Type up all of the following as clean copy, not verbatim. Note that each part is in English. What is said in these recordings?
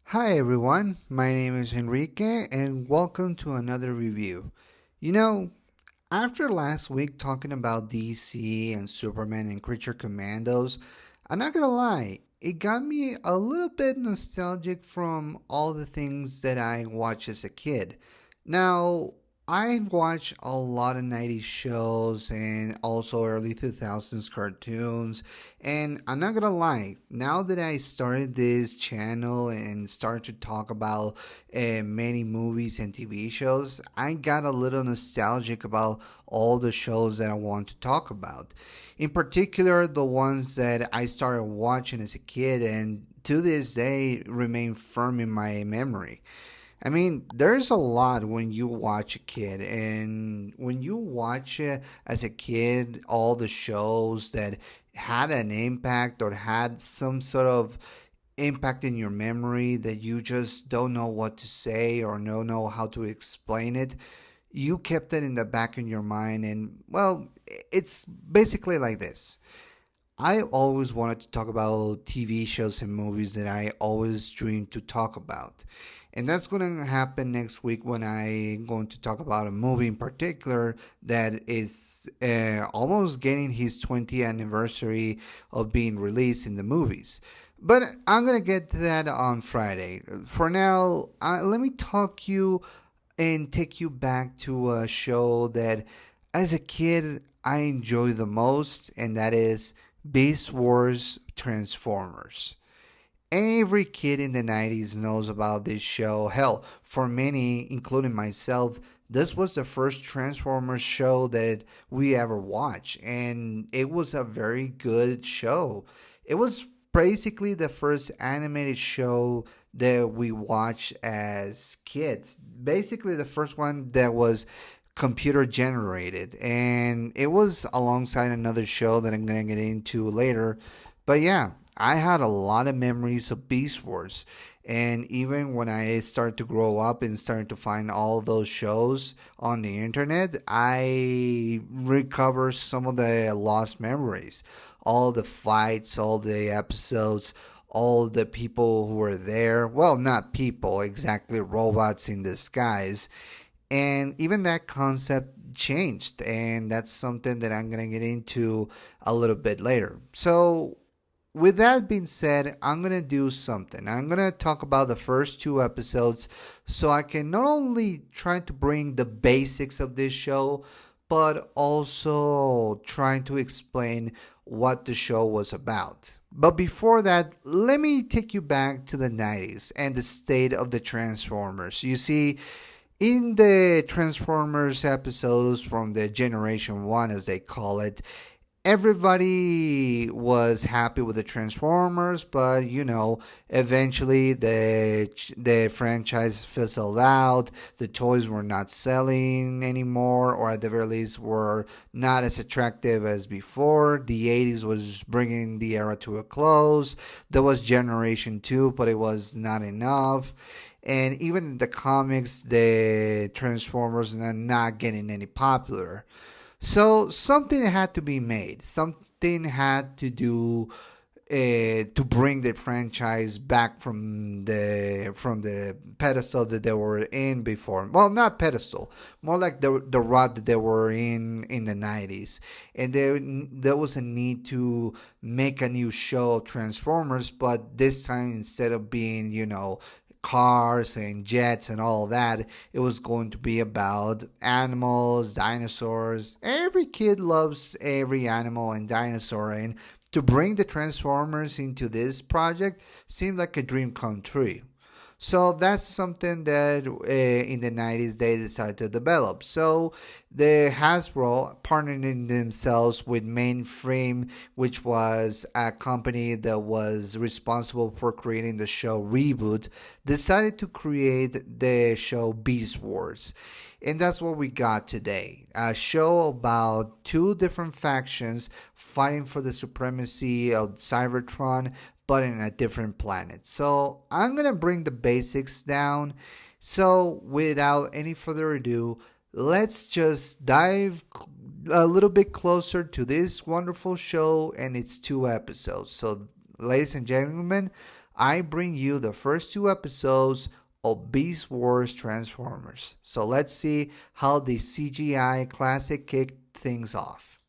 Hi everyone, my name is Enrique and welcome to another review. You know, after last week talking about DC and Superman and Creature Commandos, I'm not gonna lie, it got me a little bit nostalgic from all the things that I watched as a kid. Now, I've watched a lot of 90s shows and also early 2000s cartoons, and I'm not gonna lie, now that I started this channel and started to talk about many movies and TV shows, I got a little nostalgic about all the shows that I want to talk about. In particular, the ones that I started watching as a kid and to this day remain firm in my memory. I mean, there's a lot when you watch a kid, and when you watch as a kid all the shows that had an impact or had some sort of impact in your memory that you just don't know what to say or don't know how to explain it, you kept it in the back of your mind. And well, it's basically like this. I always wanted to talk about TV shows and movies that I always dreamed to talk about. And that's going to happen next week when I'm going to talk about a movie in particular that is almost getting his 20th anniversary of being released in the movies. But I'm going to get to that on Friday. For now, let me talk you and take you back to a show that as a kid I enjoy the most, and that is Beast Wars Transformers. Every kid in the 90s knows about this show. Hell, for many, including myself, this was the first Transformers show that we ever watched, and it was a very good show. It was basically the first animated show that we watched as kids. Basically, the first one that was computer generated, and it was alongside another show that I'm gonna get into later. But yeah, I had a lot of memories of Beast Wars, and even when I started to grow up and started to find all those shows on the internet, I recover some of the lost memories, all the fights, all the episodes, all the people who were there. Well, not people exactly, robots in disguise. And even that concept changed, and that's something that I'm going to get into a little bit later. So, with that being said, I'm going to do something. I'm going to talk about the first two episodes so I can not only try to bring the basics of this show, but also trying to explain what the show was about. But before that, let me take you back to the 90s and the state of the Transformers. You see, in the Transformers episodes from the Generation 1, as they call it, everybody was happy with the Transformers, but eventually the franchise fizzled out. The toys were not selling anymore, or at the very least were not as attractive as before. The 80s was bringing the era to a close. There was Generation 2, but it was not enough. And even in the comics, the Transformers are not getting any popular. So something had to be made. Something had to do to bring the franchise back from the pedestal that they were in before. Well, not pedestal, more like the rut that they were in the 90s. And there was a need to make a new show of Transformers, but this time instead of being cars and jets and all that, it was going to be about animals, dinosaurs. Every kid loves every animal and dinosaur, and to bring the Transformers into this project seemed like a dream come true. So that's something that in the 90s they decided to develop. So the Hasbro partnering themselves with Mainframe, which was a company that was responsible for creating the show Reboot, decided to create the show Beast Wars. And that's what we got today. A show about two different factions fighting for the supremacy of Cybertron, but in a different planet. So I'm going to bring the basics down. So without any further ado, let's just dive a little bit closer to this wonderful show and its two episodes. So, ladies and gentlemen, I bring you the first two episodes of Beast Wars Transformers. So let's see how the CGI classic kicked things off.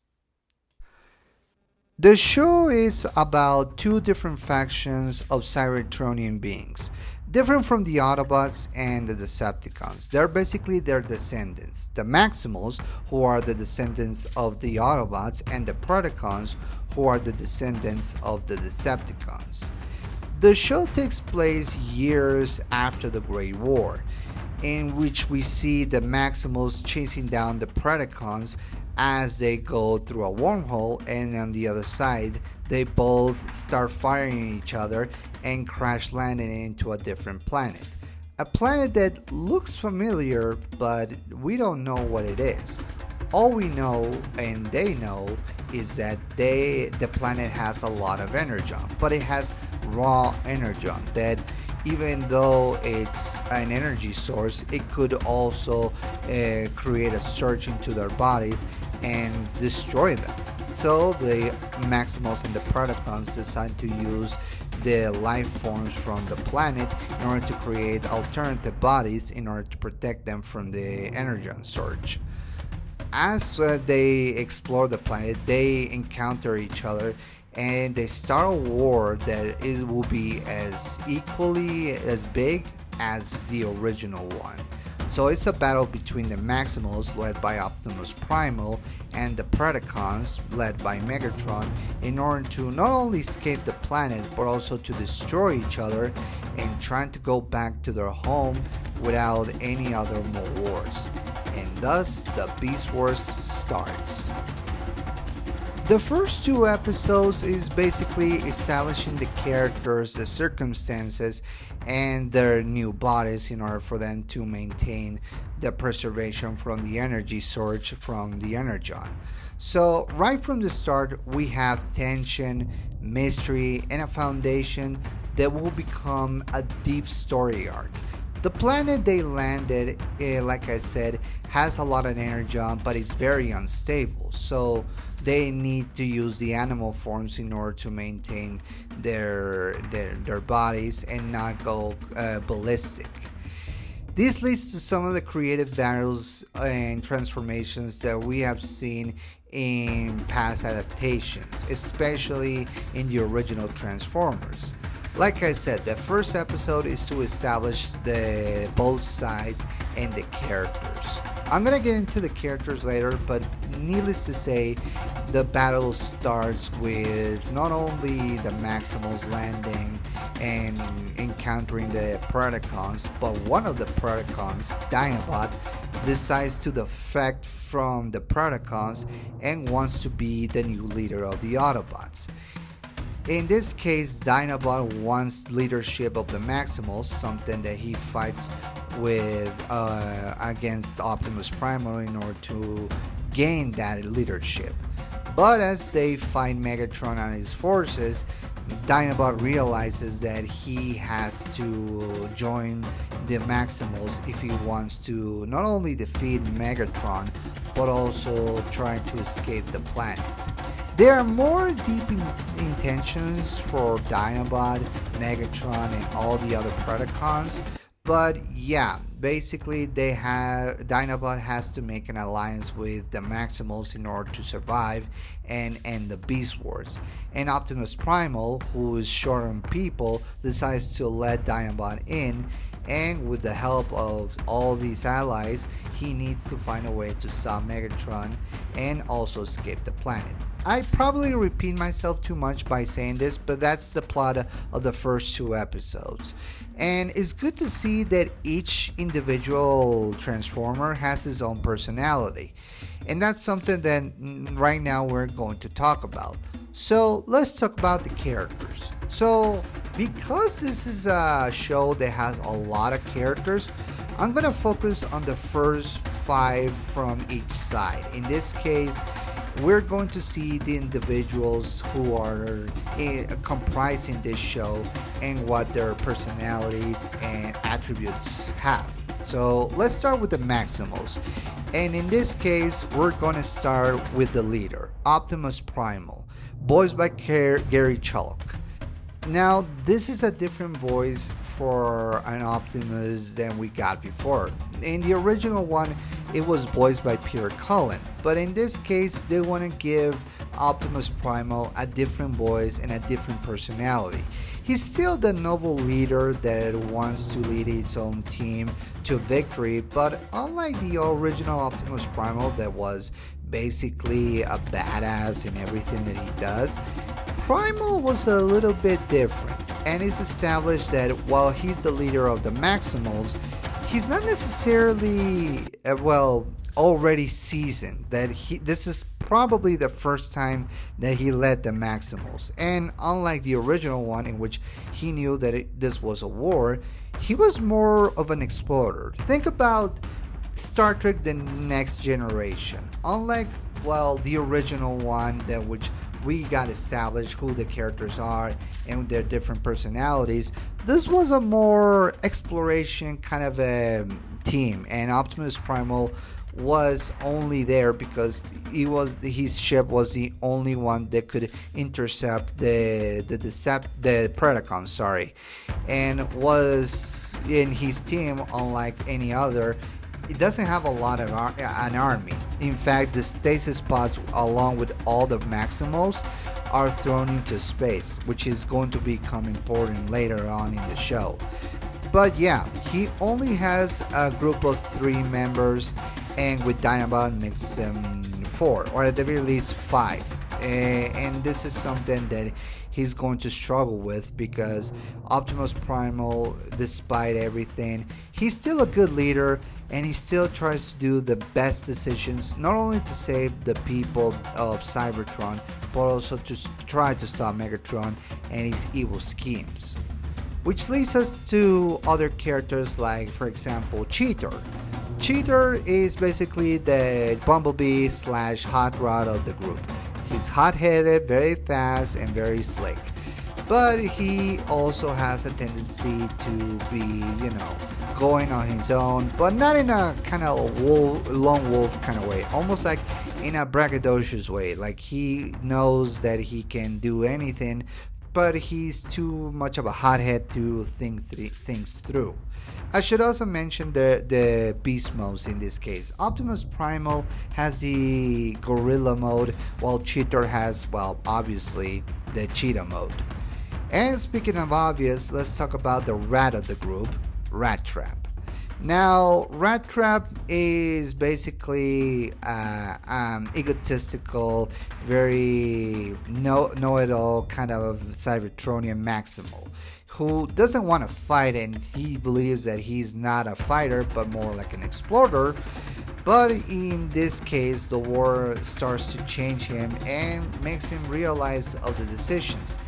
The show is about two different factions of Cybertronian beings, different from the Autobots and the Decepticons. They're basically their descendants. The Maximals, who are the descendants of the Autobots, and the Predacons, who are the descendants of the Decepticons. The show takes place years after the Great War, in which we see the Maximals chasing down the Predacons as they go through a wormhole, and on the other side they both start firing each other and crash landing into a different planet. A planet that looks familiar, but we don't know what it is. All we know, and they know, is that the planet has a lot of energon, but it has raw energon that even though it's an energy source, it could also create a surge into their bodies and destroy them. So the Maximals and the Predacons decide to use the life forms from the planet in order to create alternative bodies in order to protect them from the energon surge. As they explore the planet, they encounter each other and they start a war that it will be as equally as big as the original one. So it's a battle between the Maximals, led by Optimus Primal, and the Predacons, led by Megatron, in order to not only escape the planet but also to destroy each other and trying to go back to their home without any other more wars. And thus the Beast Wars starts. The first two episodes is basically establishing the characters, the circumstances, and their new bodies in order for them to maintain the preservation from the energy surge from the energon. So right from the start we have tension, mystery, and a foundation that will become a deep story arc. The planet they landed, like I said, has a lot of energon, but it's very unstable. So they need to use the animal forms in order to maintain their bodies and not go ballistic. This leads to some of the creative battles and transformations that we have seen in past adaptations, especially in the original Transformers. Like I said, the first episode is to establish the both sides and the characters. I'm gonna get into the characters later, but needless to say, the battle starts with not only the Maximals landing and encountering the Predacons, but one of the Predacons, Dinobot, decides to defect from the Predacons and wants to be the new leader of the Autobots. In this case, Dinobot wants leadership of the Maximals, something that he fights with against Optimus Primal in order to gain that leadership. But as they fight Megatron and his forces, Dinobot realizes that he has to join the Maximals if he wants to not only defeat Megatron, but also try to escape the planet. There are more deep intentions for Dinobot, Megatron, and all the other Predacons, but yeah, basically Dinobot has to make an alliance with the Maximals in order to survive and end the Beast Wars. And Optimus Primal, who is short on people, decides to let Dinobot in, and with the help of all these allies, he needs to find a way to stop Megatron and also escape the planet. I probably repeat myself too much by saying this, but that's the plot of the first two episodes. And it's good to see that each individual Transformer has his own personality. And that's something that right now we're going to talk about. So let's talk about the characters. So because this is a show that has a lot of characters, I'm going to focus on the first 5 from each side. In this case, we're going to see the individuals who are comprising this show and what their personalities and attributes have. So let's start with the Maximals. And in this case, we're going to start with the leader, Optimus Primal, voiced by Gary Chalk. Now, this is a different voice for an Optimus than we got before. In the original one, it was voiced by Peter Cullen, but in this case, they want to give Optimus Primal a different voice and a different personality. He's still the noble leader that wants to lead its own team to victory, but unlike the original Optimus Primal that was basically a badass in everything that he does, Primal was a little bit different, and it's established that while he's the leader of the Maximals, he's not necessarily, already seasoned. This is probably the first time that he led the Maximals, and unlike the original one in which he knew that this was a war, he was more of an explorer. Think about Star Trek The Next Generation. Unlike, the original one that which we got established who the characters are and their different personalities, this was a more exploration kind of a team, and Optimus Primal was only there because his ship was the only one that could intercept the Predacon, and was in his team. Unlike any other, it doesn't have a lot of an army. In fact, the stasis pods, along with all the Maximals, are thrown into space, which is going to become important later on in the show. But yeah, he only has a group of 3 members, and with Dinobot makes them 4, or at the very least 5. And this is something that he's going to struggle with, because Optimus Primal, despite everything, he's still a good leader, and he still tries to do the best decisions, not only to save the people of Cybertron, but also to try to stop Megatron and his evil schemes. Which leads us to other characters like, for example, Cheetor. Cheetor is basically the Bumblebee / Hot Rod of the group. He's hot-headed, very fast, and very slick. But he also has a tendency to be, going on his own, but not in a kind of lone wolf kind of way. Almost like in a braggadocious way. Like he knows that he can do anything, but he's too much of a hothead to think things through. I should also mention the beast modes in this case. Optimus Primal has the gorilla mode, while Cheetor has, obviously, the cheetah mode. And speaking of obvious, let's talk about the rat of the group, Rat Trap. Now, Rat Trap is basically egotistical, very know-it-all kind of Cybertronian Maximal, who doesn't want to fight, and he believes that he's not a fighter but more like an explorer. But in this case, the war starts to change him and makes him realize of the decisions.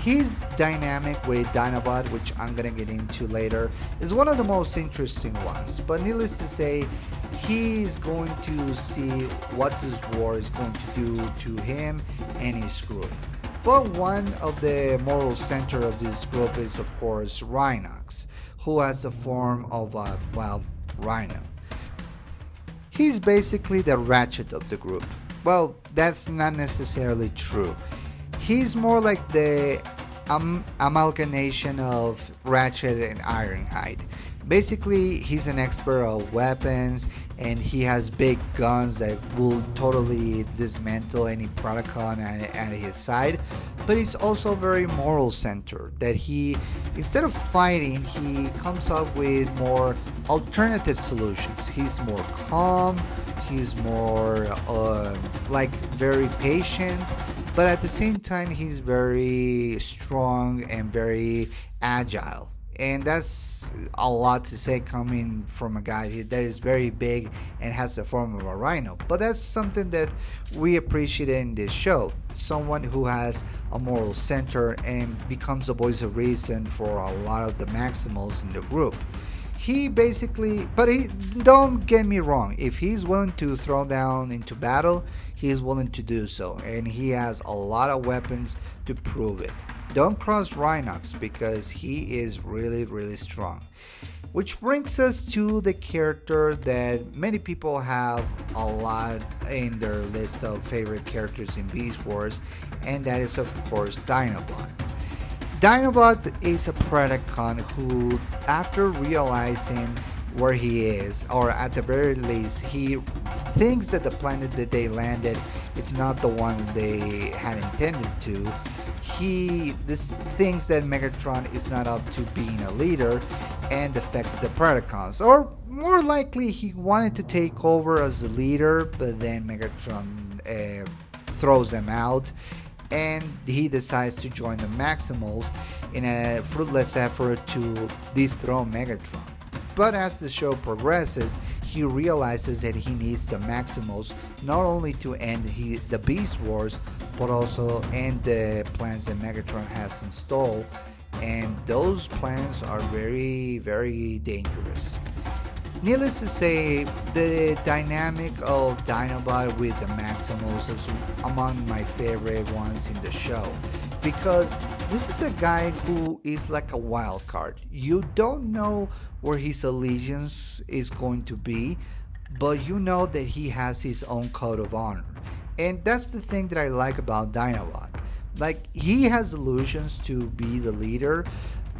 His dynamic with Dinobot, which I'm gonna get into later, is one of the most interesting ones. But needless to say, he's going to see what this war is going to do to him and his group. But one of the moral center of this group is, of course, Rhinox, who has the form of a, rhino. He's basically the Ratchet of the group. Well, that's not necessarily true. He's more like the amalgamation of Ratchet and Ironhide. Basically, he's an expert of weapons, and he has big guns that will totally dismantle any Predacon at his side. But he's also very moral centered, that he, instead of fighting, he comes up with more alternative solutions. He's more calm, he's more very patient, but at the same time he's very strong and very agile. And that's a lot to say coming from a guy that is very big and has the form of a rhino. But that's something that we appreciate in this show. Someone who has a moral center and becomes the voice of reason for a lot of the Maximals in the group. Don't get me wrong, if he's willing to throw down into battle, he's willing to do so, and he has a lot of weapons to prove it. Don't cross Rhinox because he is really, really strong. Which brings us to the character that many people have a lot in their list of favorite characters in Beast Wars, and that is, of course, Dinobot. Dinobot is a Predacon who, after realizing where he is, or at the very least, he thinks that the planet that they landed is not the one they had intended to. He thinks that Megatron is not up to being a leader and defects the Predacons. Or more likely, he wanted to take over as the leader, but then Megatron throws him out, and he decides to join the Maximals in a fruitless effort to dethrone Megatron. But as the show progresses, he realizes that he needs the Maximals not only to end the Beast Wars, but also end the plans that Megatron has installed, and those plans are very, very dangerous. Needless to say, the dynamic of Dinobot with the Maximals is among my favorite ones in the show, because this is a guy who is like a wild card. You don't know where his allegiance is going to be, but you know that he has his own code of honor. And that's the thing that I like about Dinobot. Like, he has illusions to be the leader,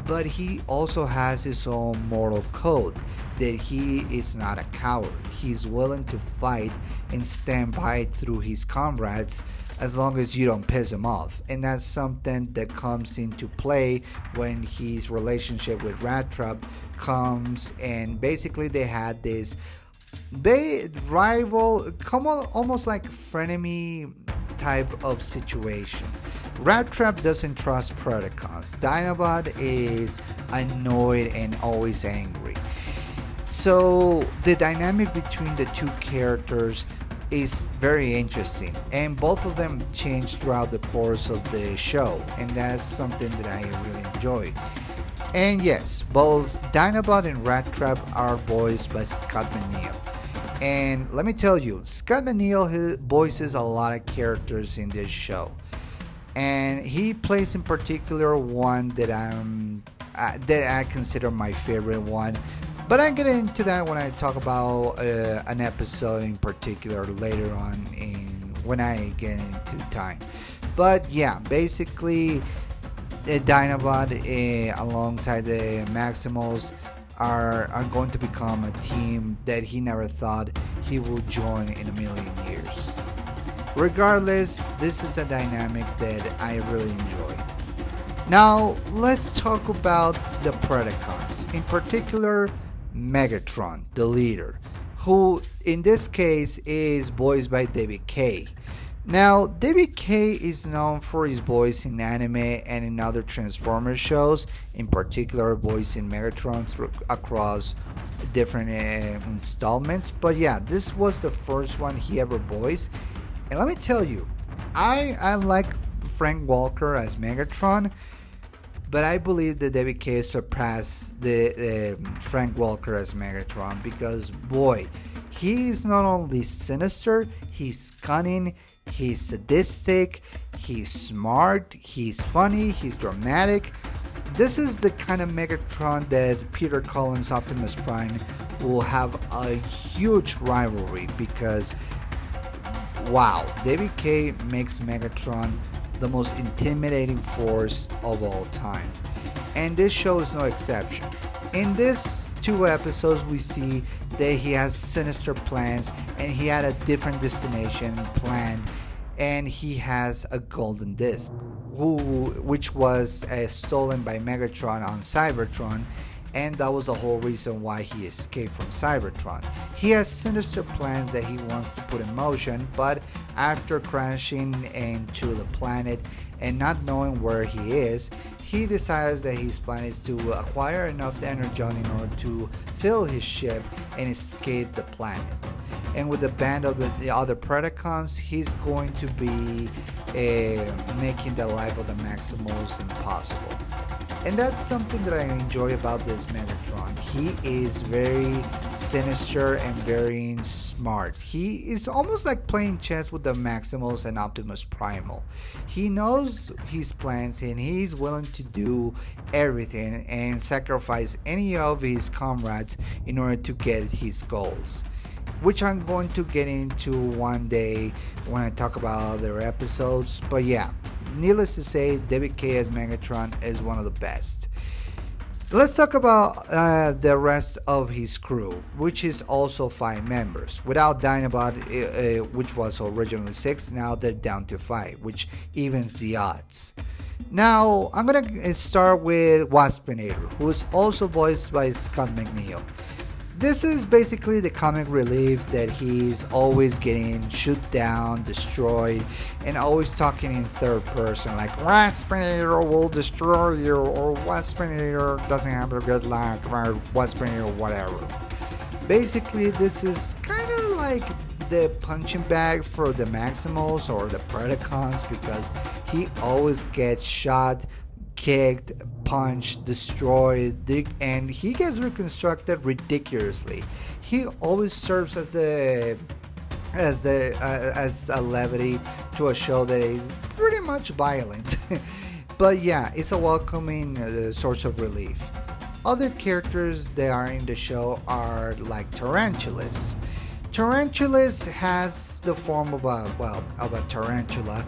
but he also has his own moral code, that he is not a coward. He's willing to fight and stand by through his comrades as long as you don't piss him off. And that's something that comes into play when his relationship with Rat Trap comes, and basically they had this rival, almost like frenemy type of situation. Rat Trap doesn't trust Predacons. Dinobot is annoyed and always angry. So the dynamic between the two characters is very interesting, and both of them change throughout the course of the show, and that's something that I really enjoy. And yes, both Dinobot and Rat Trap are voiced by Scott McNeil. And let me tell you, Scott McNeil voices a lot of characters in this show. And he plays in particular one that I consider my favorite one. But I'll get into that when I talk about an episode in particular later on when I get into time. But yeah, basically Dinobot alongside the Maximals are going to become a team that he never thought he would join in a million years. Regardless, this is a dynamic that I really enjoy. Now, let's talk about the Predacons, in particular Megatron, the leader, who in this case is voiced by David Kaye. Now, David Kaye is known for his voice in anime and in other Transformers shows, in particular voicing Megatron across different installments. But yeah, this was the first one he ever voiced. And let me tell you, I like Frank Walker as Megatron, but I believe that David Kaye surpassed the Frank Walker as Megatron, because boy, he is not only sinister, he's cunning, he's sadistic, he's smart, he's funny, he's dramatic. This is the kind of Megatron that Peter Cullen's Optimus Prime will have a huge rivalry, because wow, David Kaye makes Megatron the most intimidating force of all time. And this show is no exception. In these 2 episodes, we see that he has sinister plans, and he had a different destination planned, and he has a golden disc, which was stolen by Megatron on Cybertron, and that was the whole reason why he escaped from Cybertron. He has sinister plans that he wants to put in motion, but after crashing into the planet and not knowing where he is, he decides that his plan is to acquire enough energon in order to fill his ship and escape the planet. And with the band of the other Predacons, he's going to be making the life of the Maximals impossible. And that's something that I enjoy about this Megatron. He is very sinister and very smart. He is almost like playing chess with the Maximals and Optimus Primal. He knows his plans, and he's willing to do everything and sacrifice any of his comrades in order to get his goals, which I'm going to get into one day when I talk about other episodes. But yeah, needless to say, David K as Megatron is one of the best. Let's talk about the rest of his crew, which is also 5 members. Without Dinobot, which was originally 6, now they're down to 5, which evens the odds. Now, I'm gonna start with Waspinator, who is also voiced by Scott McNeil. This is basically the comic relief that he's always getting shoot down, destroyed, and always talking in third person, like Waspinator will destroy you, or Waspinator doesn't have a good luck, or Waspinator whatever. Basically, this is kind of like the punching bag for the Maximals or the Predacons, because he always gets shot, kicked, punched, destroyed, and he gets reconstructed ridiculously. He always serves as a levity to a show that is pretty much violent. But yeah, it's a welcoming source of relief. Other characters that are in the show are like Tarantulas. Tarantulas has the form of a tarantula,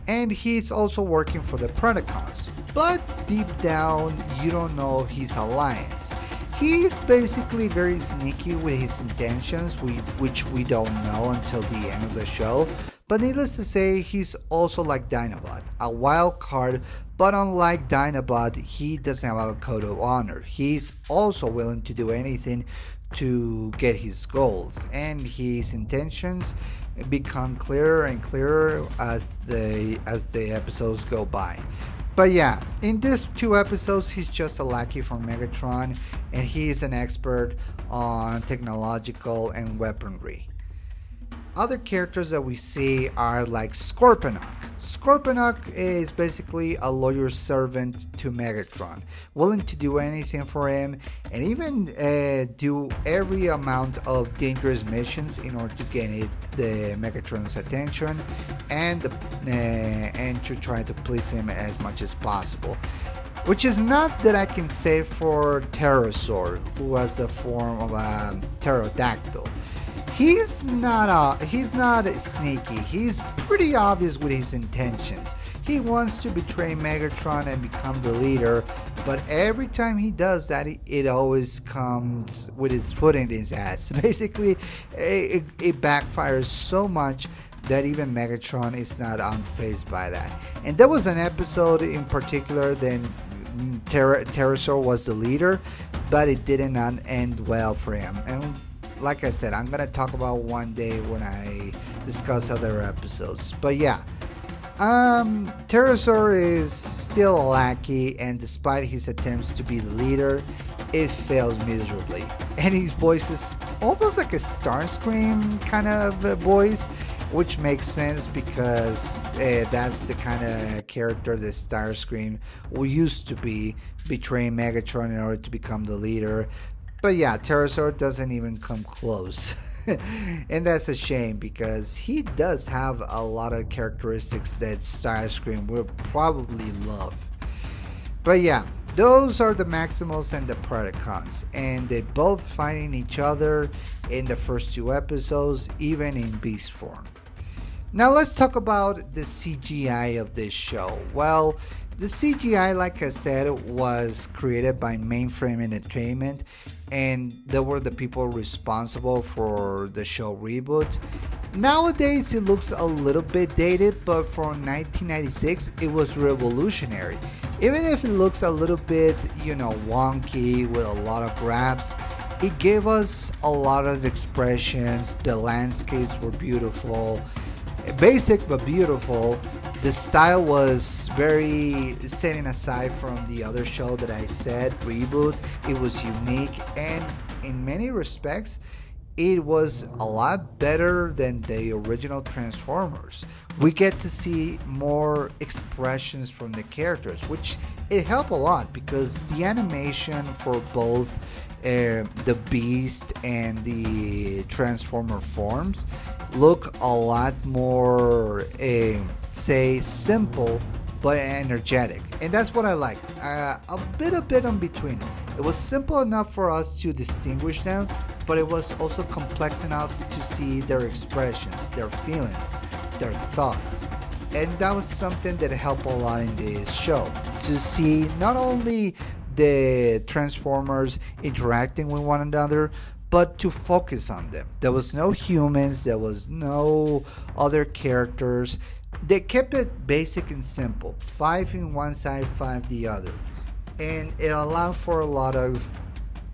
and he's also working for the Predacons. But deep down, you don't know his alliance. He's basically very sneaky with his intentions, which we don't know until the end of the show. But needless to say, he's also like Dinobot, a wild card, but unlike Dinobot, he doesn't have a code of honor. He's also willing to do anything to get his goals, and his intentions become clearer and clearer as the episodes go by. But yeah, in these 2 episodes, he's just a lackey for Megatron, and he's an expert on technological and weaponry. Other characters that we see are like Scorponok. Scorponok is basically a loyal servant to Megatron, willing to do anything for him, and even do every amount of dangerous missions in order to gain the Megatron's attention, and to try to please him as much as possible. Which is not that I can say for Pterosaur, who has the form of a pterodactyl. He's not sneaky. He's pretty obvious with his intentions. He wants to betray Megatron and become the leader, but every time he does that, it always comes with his foot in his ass. Basically, it backfires so much that even Megatron is not unfazed by that. And there was an episode in particular that Pterosaur was the leader, but it did not end well for him. And like I said, I'm gonna talk about one day when I discuss other episodes. But yeah, Pterosaur is still a lackey, and despite his attempts to be the leader, it fails miserably. And his voice is almost like a Starscream kind of voice, which makes sense because that's the kind of character that Starscream used to be, betraying Megatron in order to become the leader. But yeah, Pterosaur doesn't even come close. And that's a shame, because he does have a lot of characteristics that Starscream will probably love. But yeah, those are the Maximals and the Predacons, and they both fighting each other in the first 2 episodes, even in beast form. Now let's talk about the CGI of this show. Well, the CGI, like I said, was created by Mainframe Entertainment, and they were the people responsible for the show reboot. Nowadays it looks a little bit dated, but for 1996 it was revolutionary. Even if it looks a little bit, wonky with a lot of grabs, it gave us a lot of expressions. The landscapes were beautiful, basic but beautiful. The style was very setting aside from the other show that I said, Reboot. It was unique, and in many respects, it was a lot better than the original Transformers. We get to see more expressions from the characters, which it helped a lot, because the animation for both the Beast and the Transformer forms look a lot more, say, simple but energetic, and that's what I like. A bit in between. It was simple enough for us to distinguish them, but it was also complex enough to see their expressions, their feelings, their thoughts. And that was something that helped a lot in this show, to see not only the Transformers interacting with one another, but to focus on them. There was no humans, there was no other characters. They kept it basic and simple, five in one side, five the other, and it allowed for a lot of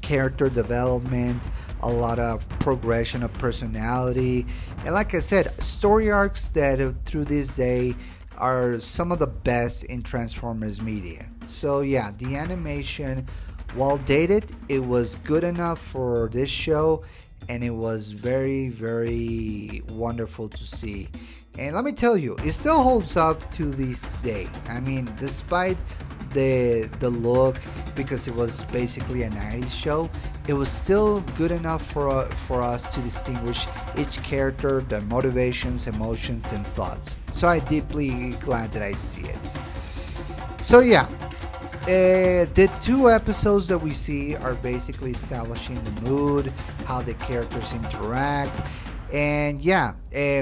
character development, a lot of progression of personality, and like I said, story arcs that through this day are some of the best in Transformers media. So yeah, the animation, while dated, it was good enough for this show, and it was very, very wonderful to see. And let me tell you, it still holds up to this day. I mean, despite the look, because it was basically a 90s show, it was still good enough for us to distinguish each character, their motivations, emotions, and thoughts. So I'm deeply glad that I see it. So yeah, the two episodes that we see are basically establishing the mood, how the characters interact, and yeah,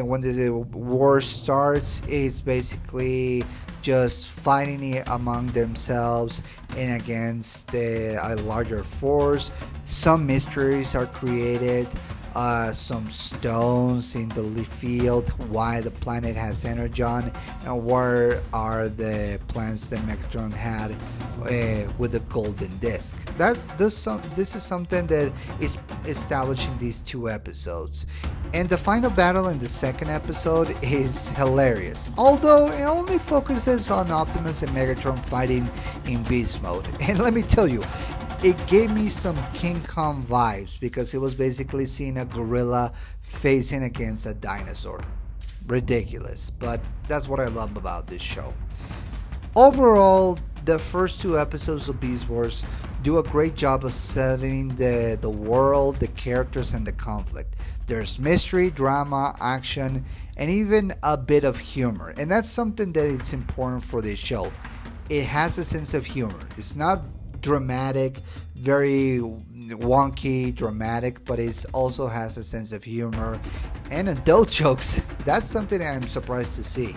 when the war starts, it's basically just fighting it among themselves and against a larger force. Some mysteries are created, some stones in the field, why the planet has energon, and where are the plans that Megatron had with the golden disc. This is something that is established in these two episodes. And the final battle in the second episode is hilarious, although it only focuses on Optimus and Megatron fighting in beast mode. And let me tell you, it gave me some King Kong vibes, because it was basically seeing a gorilla facing against a dinosaur. Ridiculous, but that's what I love about this show. Overall, the first two episodes of Beast Wars do a great job of setting the world, the characters, and the conflict. There's mystery, drama, action, and even a bit of humor. And that's something that is important for this show. It has a sense of humor. It's not dramatic, very wonky dramatic, but it also has a sense of humor and adult jokes. That's something that I'm surprised to see.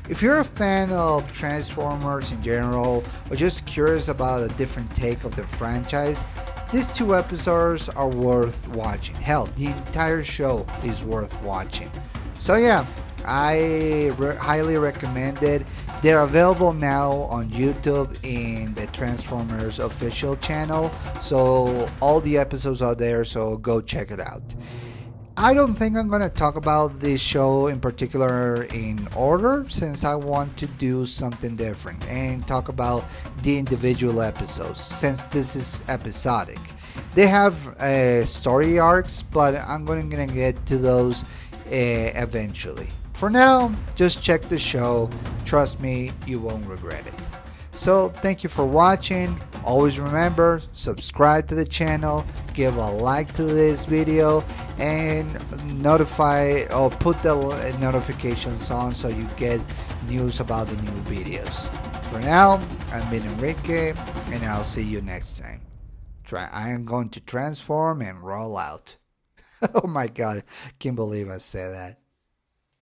If you're a fan of Transformers in general, or just curious about a different take of the franchise, these two episodes are worth watching. Hell, the entire show is worth watching. So yeah, I highly recommend it. They're available now on YouTube in the Transformers official channel, so all the episodes are there, so go check it out. I don't think I'm going to talk about this show in particular in order, since I want to do something different and talk about the individual episodes, since this is episodic. They have story arcs, but I'm going to get to those eventually. For now, just check the show. Trust me, you won't regret it. So thank you for watching. Always remember, subscribe to the channel, give a like to this video, and notify or put the notifications on so you get news about the new videos. For now, I've been Enrique, and I'll see you next time. I am going to transform and roll out. Oh my god, can't believe I said that.